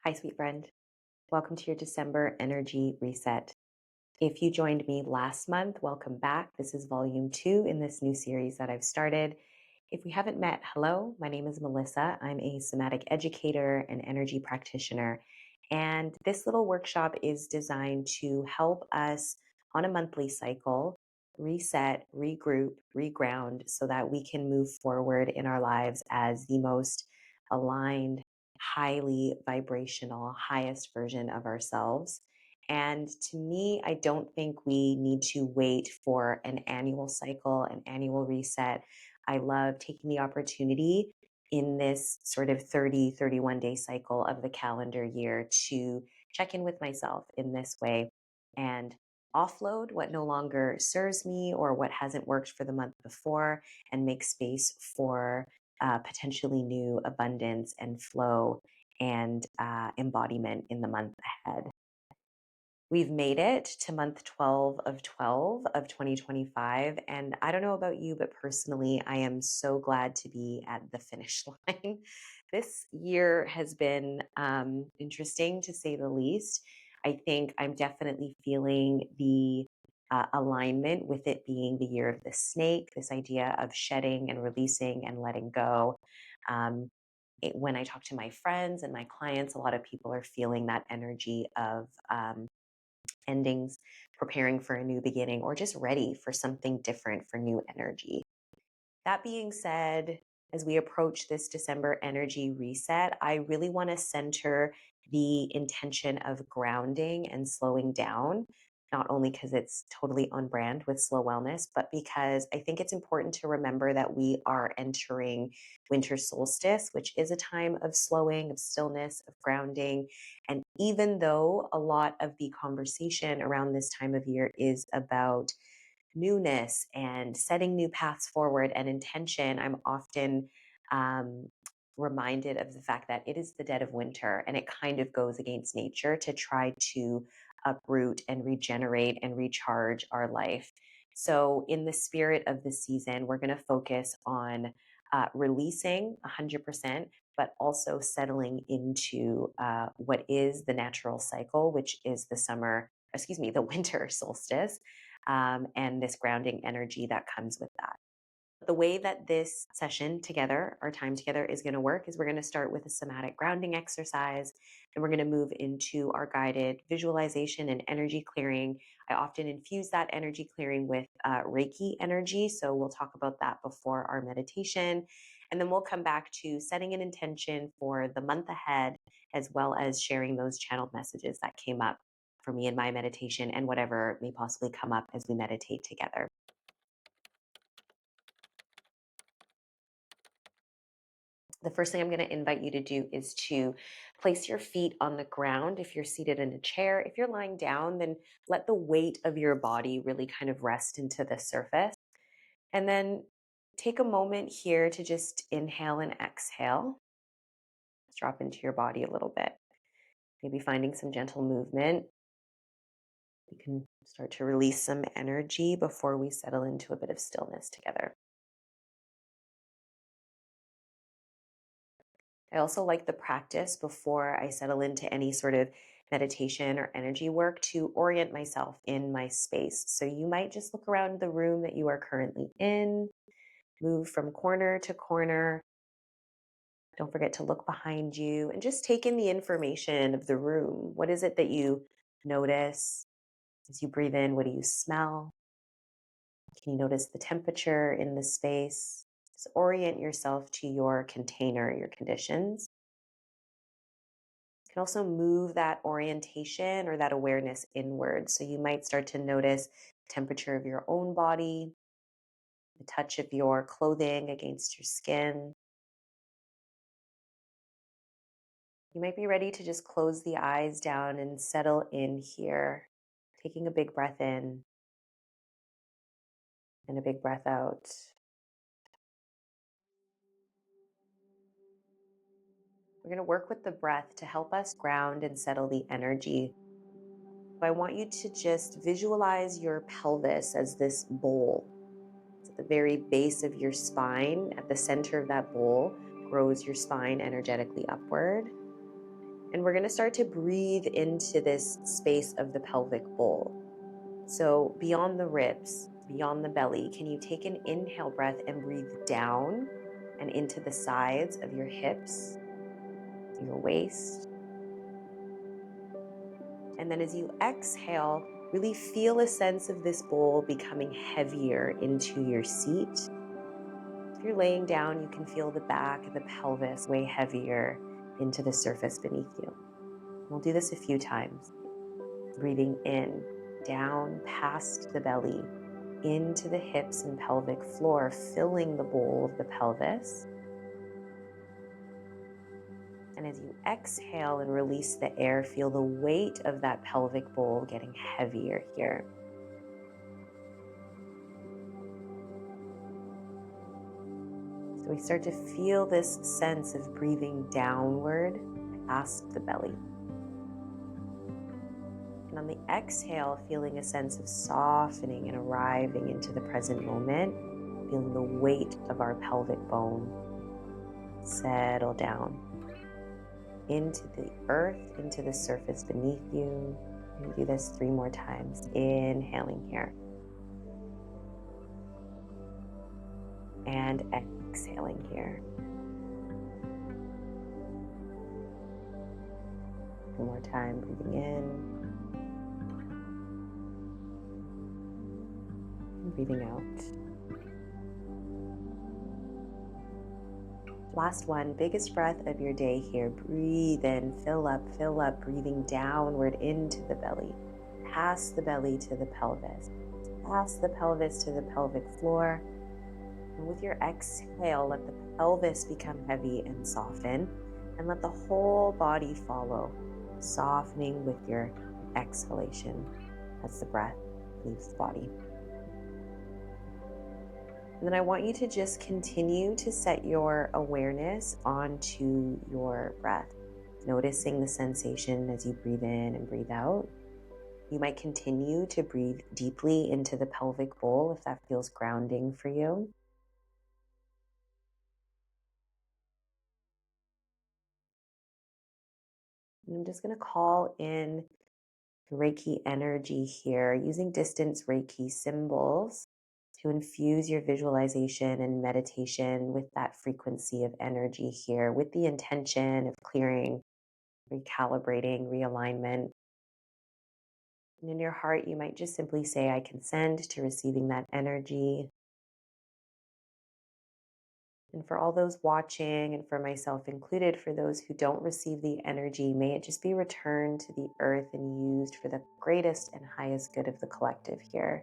Hi, sweet friend. Welcome to your December energy reset. If you joined me last month, welcome back. This is volume 2 in this new series that I've started. If we haven't met, hello, my name is Melissa. I'm a somatic educator and energy practitioner. And this little workshop is designed to help us on a monthly cycle reset, regroup, reground so that we can move forward in our lives as the most aligned, highly vibrational, highest version of ourselves. And to me, I don't think we need to wait for an annual cycle, an annual reset. I love taking the opportunity in this sort of 30, 31-day cycle of the calendar year to check in with myself in this way and offload what no longer serves me or what hasn't worked for the month before and make space for potentially new abundance and flow and embodiment in the month ahead. We've made it to month 12 of 2025. And I don't know about you, but personally, I am so glad to be at the finish line. This year has been interesting to say the least. I think I'm definitely feeling the alignment with it being the year of the snake, this idea of shedding and releasing and letting go. Um, when I talk to my friends and my clients, a lot of people are feeling that energy of endings, preparing for a new beginning, or just ready for something different for new energy. That being said, as we approach this December energy reset, I really want to center the intention of grounding and slowing down, not only because it's totally on brand with slow wellness, but because I think it's important to remember that we are entering winter solstice, which is a time of slowing, of stillness, of grounding. And even though a lot of the conversation around this time of year is about newness and setting new paths forward and intention, I'm often um, reminded of the fact that it is the dead of winter and it kind of goes against nature to try to uproot and regenerate and recharge our life. So, in the spirit of the season, we're going to focus on releasing 100%, but also settling into what is the natural cycle, which is the winter solstice, and this grounding energy that comes with that. The way that this session together, our time together, is going to work is we're going to start with a somatic grounding exercise, and we're going to move into our guided visualization and energy clearing. I often infuse that energy clearing with Reiki energy, so we'll talk about that before our meditation. And then we'll come back to setting an intention for the month ahead, as well as sharing those channeled messages that came up for me in my meditation and whatever may possibly come up as we meditate together. The first thing I'm going to invite you to do is to place your feet on the ground if you're seated in a chair. If you're lying down, then let the weight of your body really kind of rest into the surface. And then take a moment here to just inhale and exhale. Just drop into your body a little bit. Maybe finding some gentle movement. You can start to release some energy before we settle into a bit of stillness together. I also like the practice before I settle into any sort of meditation or energy work to orient myself in my space. So you might just look around the room that you are currently in, move from corner to corner. Don't forget to look behind you and just take in the information of the room. What is it that you notice as you breathe in? What do you smell? Can you notice the temperature in the space? Just orient yourself to your container, your conditions. You can also move that orientation or that awareness inward. So you might start to notice the temperature of your own body, the touch of your clothing against your skin. You might be ready to just close the eyes down and settle in here, taking a big breath in and a big breath out. We're going to work with the breath to help us ground and settle the energy. So I want you to just visualize your pelvis as this bowl. It's at the very base of your spine. At the center of that bowl grows your spine energetically upward. And we're going to start to breathe into this space of the pelvic bowl. So beyond the ribs, beyond the belly, can you take an inhale breath and breathe down and into the sides of your hips, your waist? And then as you exhale, really feel a sense of this bowl becoming heavier into your seat. If you're laying down, you can feel the back of the pelvis way heavier into the surface beneath you. We'll do this a few times. Breathing in, down past the belly, into the hips and pelvic floor, filling the bowl of the pelvis. And as you exhale and release the air, feel the weight of that pelvic bowl getting heavier here. So we start to feel this sense of breathing downward past the belly. And on the exhale, feeling a sense of softening and arriving into the present moment, feeling the weight of our pelvic bone settle down into the earth, into the surface beneath you. And do this 3 more times. Inhaling here. And exhaling here. 1 more time, breathing in. And breathing out. Last one, biggest breath of your day here. Breathe in, fill up, breathing downward into the belly, past the belly to the pelvis, past the pelvis to the pelvic floor. And with your exhale, let the pelvis become heavy and soften, and let the whole body follow, softening with your exhalation as the breath leaves the body. And then I want you to just continue to set your awareness onto your breath, noticing the sensation as you breathe in and breathe out. You might continue to breathe deeply into the pelvic bowl if that feels grounding for you. And I'm just going to call in Reiki energy here using distance Reiki symbols to infuse your visualization and meditation with that frequency of energy here, with the intention of clearing, recalibrating, realignment. And in your heart, you might just simply say, I consent to receiving that energy. And for all those watching, and for myself included, for those who don't receive the energy, may it just be returned to the earth and used for the greatest and highest good of the collective here.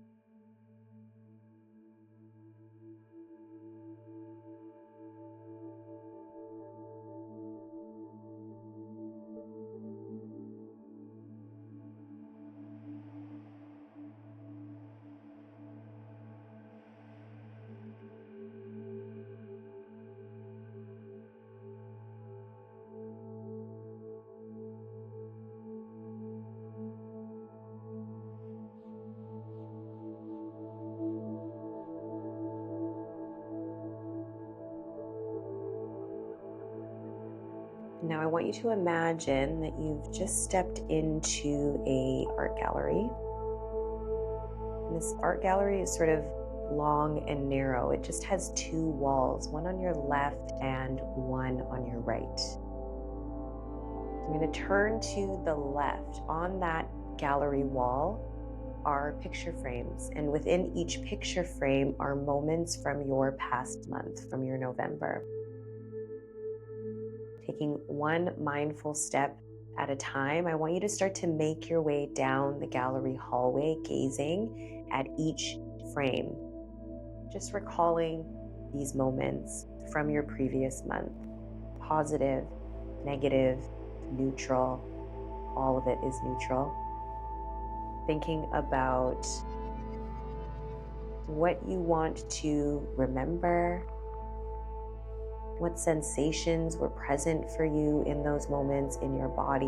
Now I want you to imagine that you've just stepped into a art gallery. And this art gallery is sort of long and narrow. It just has 2 walls, one on your left and one on your right. I'm going to turn to the left. On that gallery wall are picture frames, and within each picture frame are moments from your past month, from your November. Taking one mindful step at a time, I want you to start to make your way down the gallery hallway, gazing at each frame, just recalling these moments from your previous month. Positive, negative, neutral, all of it is neutral. Thinking about what you want to remember, what sensations were present for you in those moments in your body.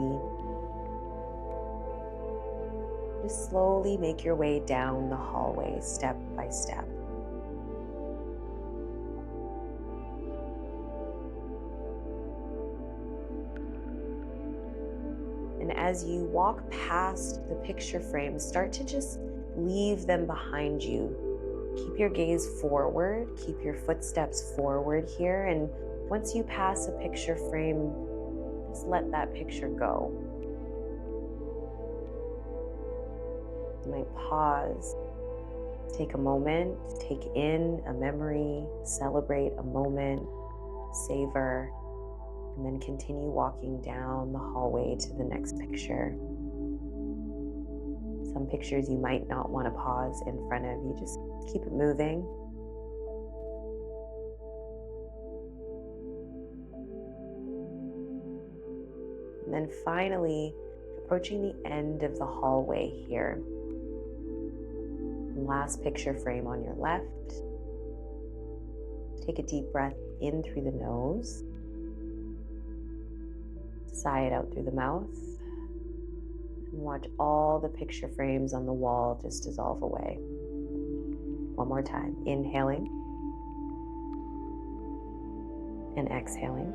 Just slowly make your way down the hallway, step by step. And as you walk past the picture frames, start to just leave them behind you. Keep your gaze forward, keep your footsteps forward here. And once you pass a picture frame, just let that picture go. You might pause, take a moment, take in a memory, celebrate a moment, savor, and then continue walking down the hallway to the next picture. Some pictures you might not want to pause in front of you, just keep it moving. And then finally, approaching the end of the hallway here. Last picture frame on your left. Take a deep breath in through the nose. Sigh it out through the mouth. And watch all the picture frames on the wall just dissolve away. One more time. Inhaling and exhaling.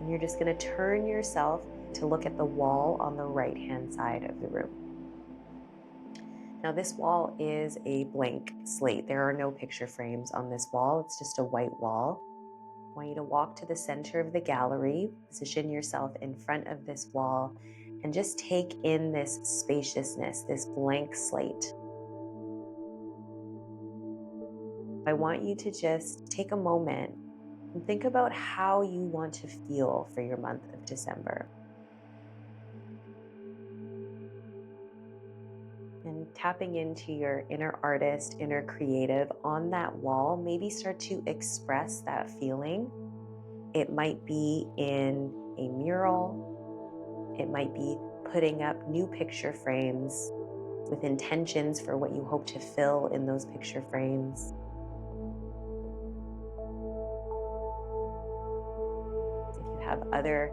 And you're just going to turn yourself to look at the wall on the right-hand side of the room. Now, this wall is a blank slate. There are no picture frames on this wall. It's just a white wall. I want you to walk to the center of the gallery, position yourself in front of this wall, and just take in this spaciousness, this blank slate. I want you to just take a moment and think about how you want to feel for your month of December. And tapping into your inner artist, inner creative on that wall, maybe start to express that feeling. It might be in a mural. It might be putting up new picture frames with intentions for what you hope to fill in those picture frames. If you have other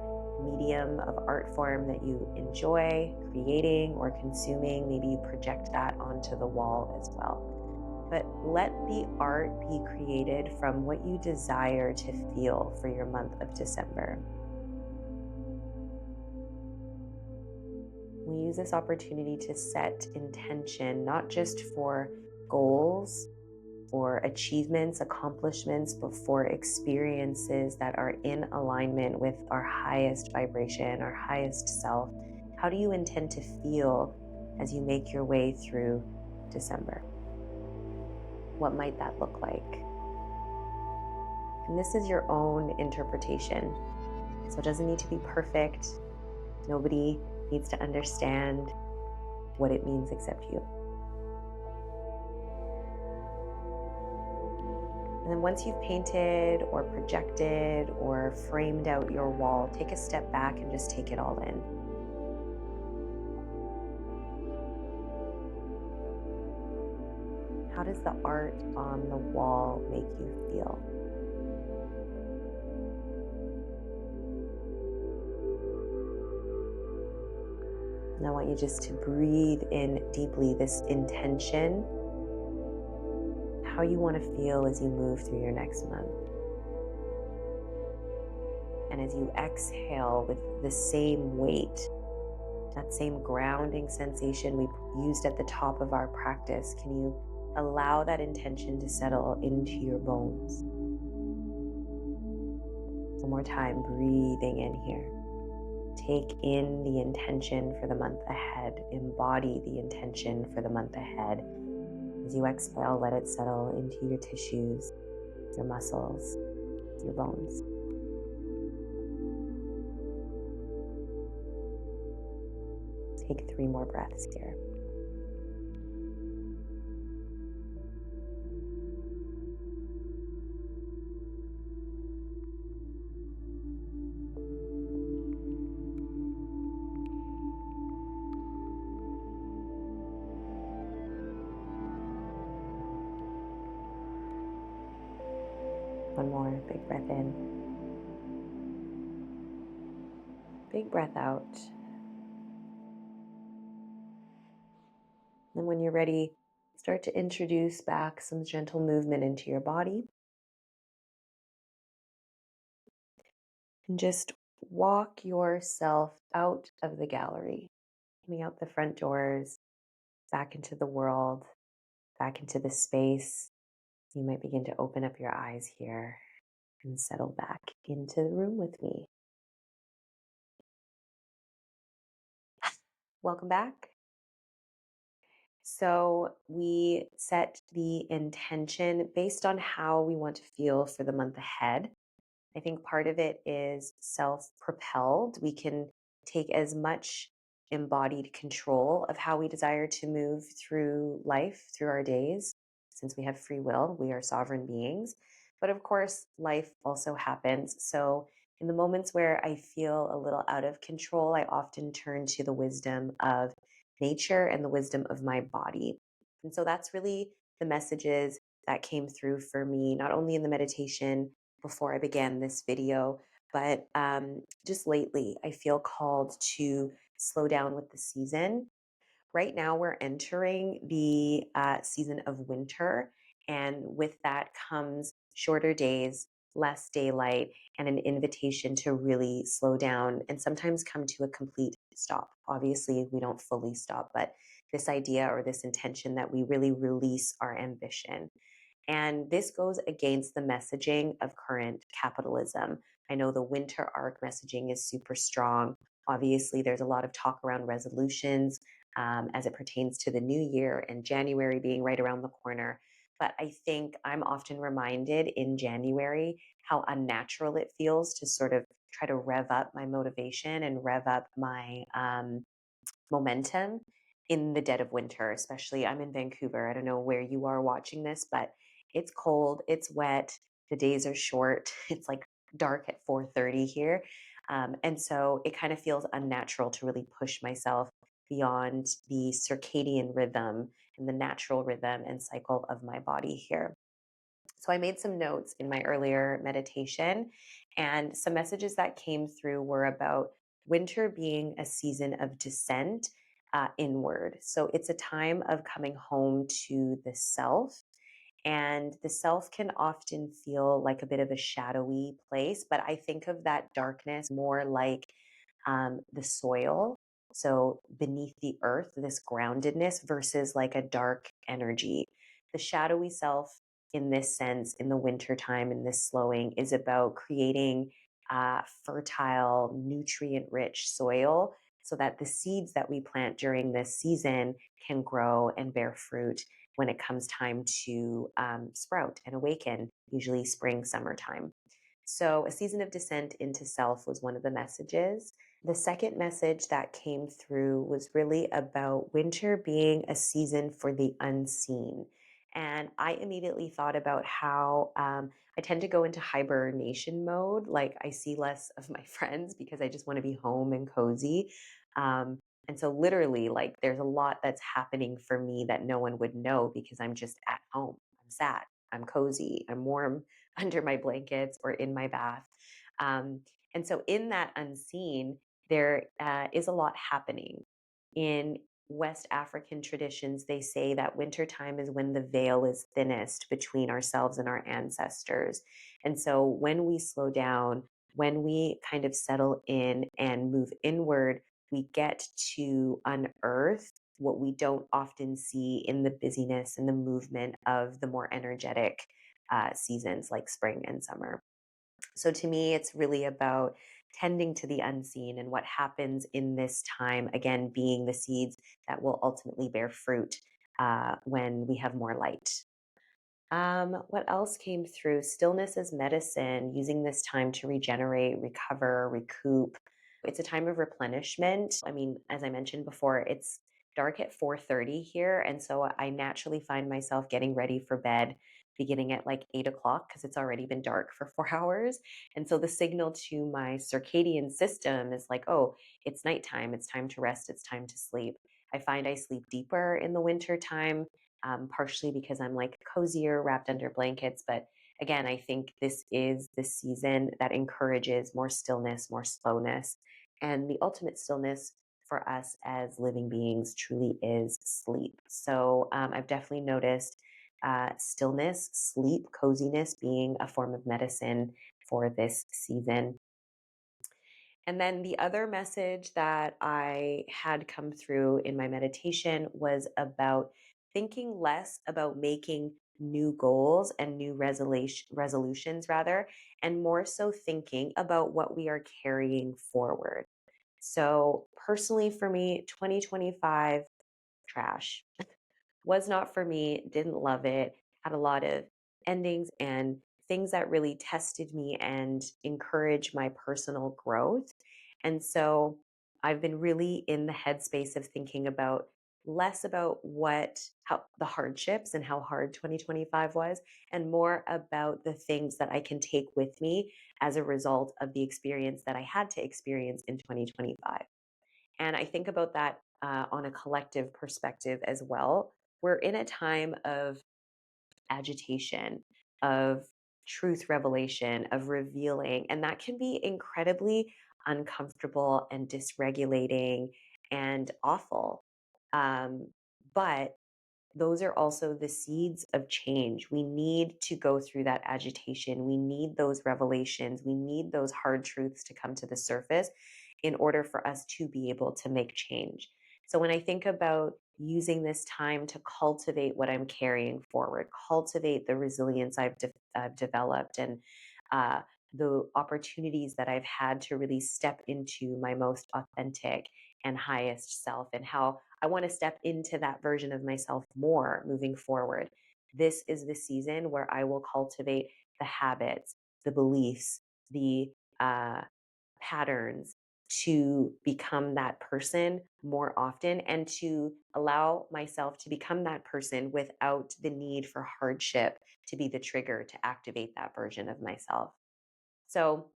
medium of art form that you enjoy creating or consuming, maybe you project that onto the wall as well. But let the art be created from what you desire to feel for your month of December. We use this opportunity to set intention, not just for goals or achievements, accomplishments, but for experiences that are in alignment with our highest vibration, our highest self. How do you intend to feel as you make your way through December? What might that look like? And this is your own interpretation. So it doesn't need to be perfect. Nobody needs to understand what it means except you. And then once you've painted or projected or framed out your wall, take a step back and just take it all in. How does the art on the wall make you feel? And I want you just to breathe in deeply this intention, how you want to feel as you move through your next month. And as you exhale with the same weight, that same grounding sensation we used at the top of our practice, can you allow that intention to settle into your bones? One more time, breathing in here. Take in the intention for the month ahead. Embody the intention for the month ahead. As you exhale, let it settle into your tissues, your muscles, your bones. Take 3 more breaths here. One more big breath in. Big breath out. And when you're ready, start to introduce back some gentle movement into your body. And just walk yourself out of the gallery, coming out the front doors, back into the world, back into the space. You might begin to open up your eyes here and settle back into the room with me. Welcome back. So, we set the intention based on how we want to feel for the month ahead. I think part of it is self propelled. We can take as much embodied control of how we desire to move through life, through our days. Since we have free will, we are sovereign beings. But of course, life also happens. So, in the moments where I feel a little out of control, I often turn to the wisdom of nature and the wisdom of my body. And so that's really the messages that came through for me, not only in the meditation before I began this video, but just lately, I feel called to slow down with the season. Right now, we're entering the season of winter, and with that comes shorter days, less daylight, and an invitation to really slow down and sometimes come to a complete stop. Obviously, we don't fully stop, but this idea or this intention that we really release our ambition. And this goes against the messaging of current capitalism. I know the winter arc messaging is super strong. Obviously, there's a lot of talk around resolutions as it pertains to the new year and January being right around the corner. But I think I'm often reminded in January how unnatural it feels to sort of try to rev up my motivation and rev up my momentum in the dead of winter, especially I'm in Vancouver. I don't know where you are watching this, but it's cold, it's wet, the days are short. It's like dark at 4:30 here. And so it kind of feels unnatural to really push myself beyond the circadian rhythm and the natural rhythm and cycle of my body here. So I made some notes in my earlier meditation, and some messages that came through were about winter being a season of descent inward. So it's a time of coming home to the self. And the self can often feel like a bit of a shadowy place, but I think of that darkness more like the soil. So beneath the earth, this groundedness versus like a dark energy. The shadowy self, in this sense, in the wintertime, in this slowing, is about creating fertile, nutrient rich soil so that the seeds that we plant during this season can grow and bear fruit when it comes time to sprout and awaken, usually spring, summertime. So, a season of descent into self was one of the messages. The second message that came through was really about winter being a season for the unseen. And I immediately thought about how I tend to go into hibernation mode. Like, I see less of my friends because I just want to be home and cozy. Um, and so, literally, like, there's a lot that's happening for me that no one would know because I'm just at home. I'm sad. I'm cozy. I'm warm under my blankets or in my bath. Um, and so, in that unseen, there is a lot happening. In West African traditions, they say that wintertime is when the veil is thinnest between ourselves and our ancestors. And so, when we slow down, when we kind of settle in and move inward, we get to unearth what we don't often see in the busyness and the movement of the more energetic seasons like spring and summer. So to me, it's really about tending to the unseen and what happens in this time, again, being the seeds that will ultimately bear fruit when we have more light. What else came through? Stillness as medicine, using this time to regenerate, recover, recoup. It's a time of replenishment. I mean, as I mentioned before, it's dark at 4:30 here, and so I naturally find myself getting ready for bed beginning at like 8 o'clock because it's already been dark for 4 hours. And so the signal to my circadian system is like, oh, it's nighttime, it's time to rest, it's time to sleep. I find I sleep deeper in the winter time, partially because I'm like cozier, wrapped under blankets. But again, I think this is the season that encourages more stillness, more slowness. And the ultimate stillness for us as living beings truly is sleep. So I've definitely noticed stillness, sleep, coziness being a form of medicine for this season. And then the other message that I had come through in my meditation was about thinking less about making new goals and new resolutions rather, and more so thinking about what we are carrying forward. So personally for me, 2025 trash was not for me, didn't love it, had a lot of endings and things that really tested me and encouraged my personal growth. And so I've been really in the headspace of thinking about less about how the hardships and how hard 2025 was, and more about the things that I can take with me as a result of the experience that I had to experience in 2025. And I think about that on a collective perspective as well. We're in a time of agitation, of truth revelation, of revealing, and that can be incredibly uncomfortable and dysregulating and awful. Um, but those are also the seeds of change. We need to go through that agitation. We need those revelations. We need those hard truths to come to the surface in order for us to be able to make change. So when I think about using this time to cultivate what I'm carrying forward, cultivate the resilience I've developed, and uh, the opportunities that I've had to really step into my most authentic and highest self, and how I want to step into that version of myself more moving forward. This is the season where I will cultivate the habits, the beliefs, the uh, patterns to become that person more often, and to allow myself to become that person without the need for hardship to be the trigger to activate that version of myself. So,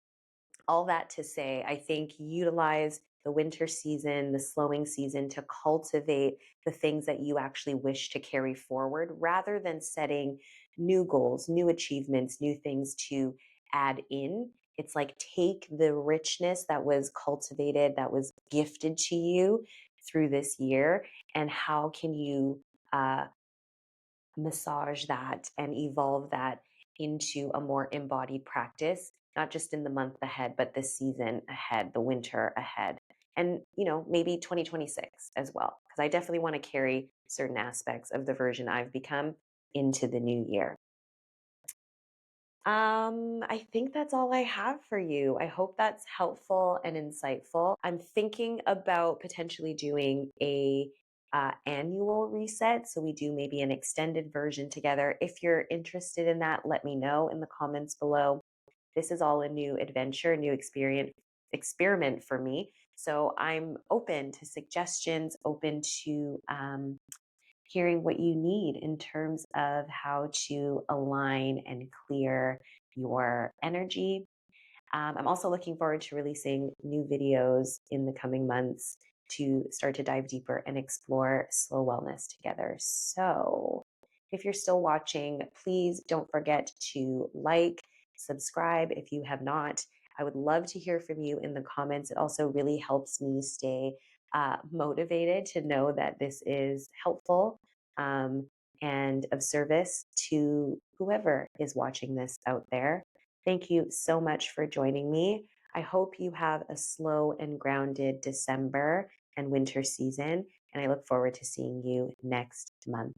all that to say, I think utilize the winter season, the slowing season to cultivate the things that you actually wish to carry forward rather than setting new goals, new achievements, new things to add in. It's like take the richness that was cultivated, that was gifted to you through this year, and how can you massage that and evolve that into a more embodied practice, not just in the month ahead, but the season ahead, the winter ahead. And, maybe 2026 as well, because I definitely want to carry certain aspects of the version I've become into the new year. I think that's all I have for you. I hope that's helpful and insightful. I'm thinking about potentially doing a annual reset, so we do maybe an extended version together. If you're interested in that, let me know in the comments below. This is all a new adventure, new experience experiment for me. So I'm open to suggestions, open to hearing what you need in terms of how to align and clear your energy. I'm also looking forward to releasing new videos in the coming months to start to dive deeper and explore slow wellness together. So, if you're still watching, please don't forget to like, subscribe if you have not. I would love to hear from you in the comments. It also really helps me stay motivated to know that this is helpful um, and of service to whoever is watching this out there. Thank you so much for joining me. I hope you have a slow and grounded December and winter season, and I look forward to seeing you next month.